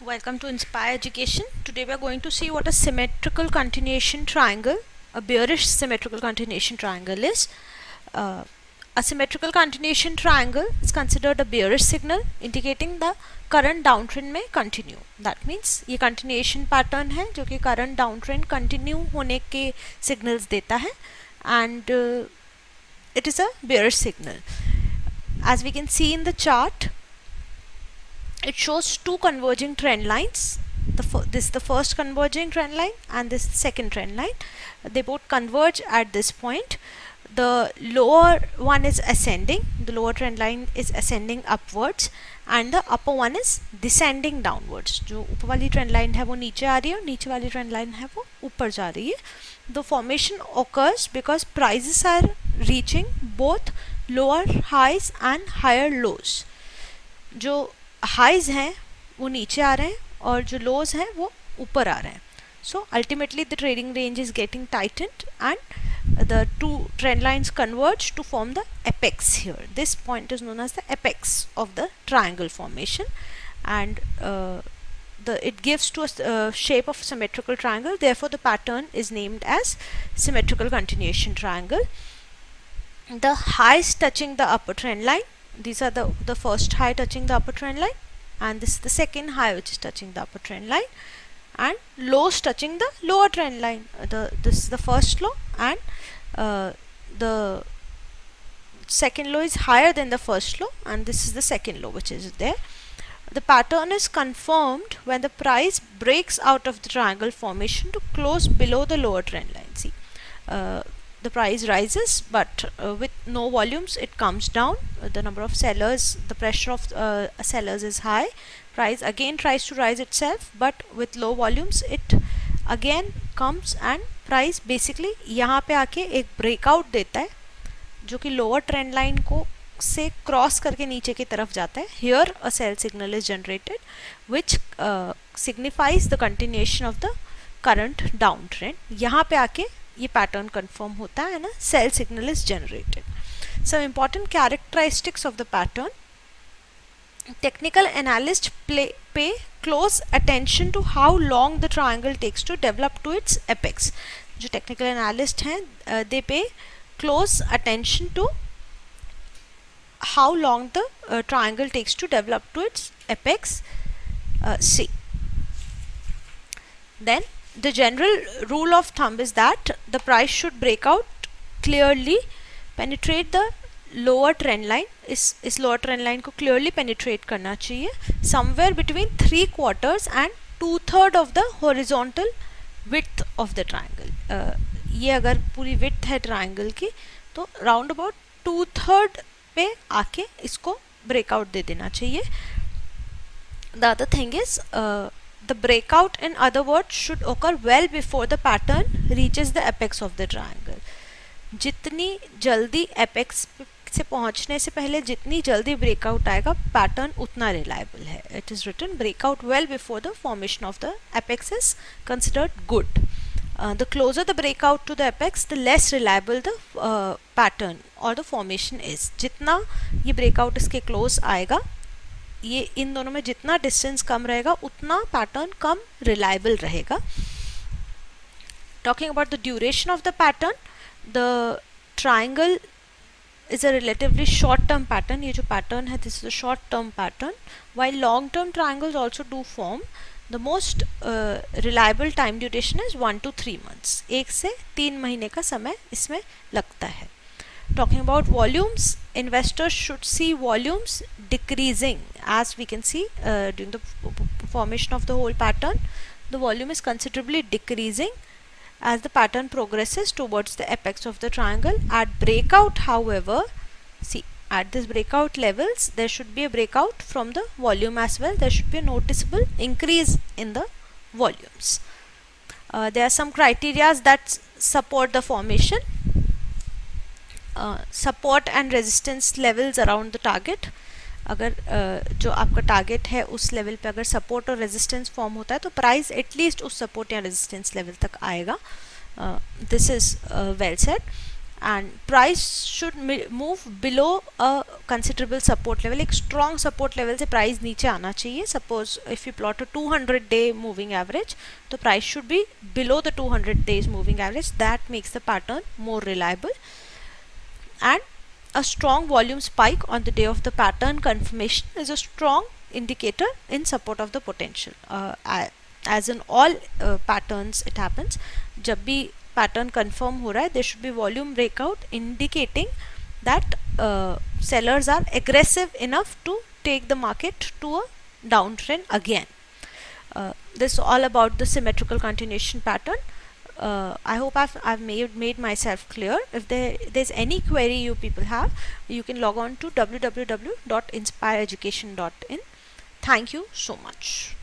Welcome to Inspire Education. Today we are going to see what a symmetrical continuation triangle, a bearish symmetrical continuation triangle is. A symmetrical continuation triangle is considered a bearish signal indicating the current downtrend may continue. That means ये continuation pattern है जो कि current downtrend continue होने के signals देता है and it is a bearish signal. As we can see in the chart, it shows two converging trend lines. This is the first converging trend line and this second trend line. They both converge at this point. The lower one is ascending, the lower trend line is ascending upwards and the upper one is descending downwards. जो ऊपर वाली trend line है वो नीचे आ रही है और नीचे वाली trend line है वो ऊपर जा रही है. The formation occurs because prices are reaching both lower highs and higher lows. जो हाइज हैं वो नीचे आ रहे हैं और जो लोज हैं वो ऊपर आ रहे हैं. So ultimately the trading range is getting tightened and the two trend lines converge to form the apex here. This point is known as the apex of the triangle formation and it gives to a shape of symmetrical triangle. Therefore the pattern is named as symmetrical continuation triangle. The highs touching the upper trend line, these are the first high touching the upper trend line and this is the second high which is touching the upper trend line, and lows touching the lower trend line. This is the first low and the second low is higher than the first low and this is the second low which is there. The pattern is confirmed when the price breaks out of the triangle formation to close below the lower trend line. See, the price rises but with no volumes it comes down. The number of sellers, the pressure of sellers is high. Price again tries to rise itself but with low volumes it again comes and price basically यहाँ पे आके एक breakout देता है जो कि lower trend line को से क्रॉस करके नीचे की तरफ जाता है. Here a sell signal is generated which signifies the continuation of the current downtrend. यहाँ पे आके ये पैटर्न कंफर्म होता है ना, sell signal is generated. Some important characteristics of the pattern. Technical analyst pay close attention to how long the triangle takes to develop to its apex. जो technical analyst हैं they pay close attention to how long the triangle takes to develop to its apex. See then the general rule of thumb is that the price should break out clearly, penetrate the lower trend line. इस lower trend line को clearly penetrate करना चाहिए somewhere between 3/4 and 2/3 of the horizontal width of the triangle. ये अगर पूरी width है triangle की तो round about 2/3 पे आके इसको breakout दे देना चाहिए. The other thing is the breakout, in other words, should occur well before the pattern reaches the apex of the triangle. जितनी जल्दी apex से पहुंचने से पहले जितनी जल्दी breakout आएगा pattern उतना reliable है. It is written breakout well before the formation of the apex is considered good. The closer the breakout to the apex, the less reliable the pattern or the formation is. जितना ये breakout इसके close आएगा, ये इन दोनों में जितना distance कम रहेगा उतना पैटर्न कम रिलायबल रहेगा. Talking about the duration of the pattern, the triangle is a relatively short term pattern. ये जो पैटर्न है this is a short term pattern. While long term triangles also do form. The most reliable time duration is 1 to 3 months. 1 से 3 महीने का समय इसमें लगता है. Talking about volumes, investors should see volumes decreasing. As we can see during the formation of the whole pattern, the volume is considerably decreasing as the pattern progresses towards the apex of the triangle. At breakout, however, see, at this breakout levels there should be a breakout from the volume as well. There should be a noticeable increase in the volumes. There are some criteria that support the formation. Support and resistance levels around the target. अगर जो आपका target है उस level पे अगर support और resistance form होता है तो प्राइस एटलीस्ट उस सपोर्ट या रेजिस्टेंस लेवल तक आएगा. This is well said and price should move below a considerable support level. एक strong support level से price नीचे आना चाहिए. Suppose if you plot a 200-day moving average, the price should be below the 200 days moving average. That makes the pattern more reliable. And a strong volume spike on the day of the pattern confirmation is a strong indicator in support of the potential. As in all patterns it happens, जब भी pattern confirm हो रहा है, there should be volume breakout indicating that sellers are aggressive enough to take the market to a downtrend again. This is all about the symmetrical continuation pattern. I hope I've made myself clear. If there's any query you people have, you can log on to www.inspireeducation.in. Thank you so much.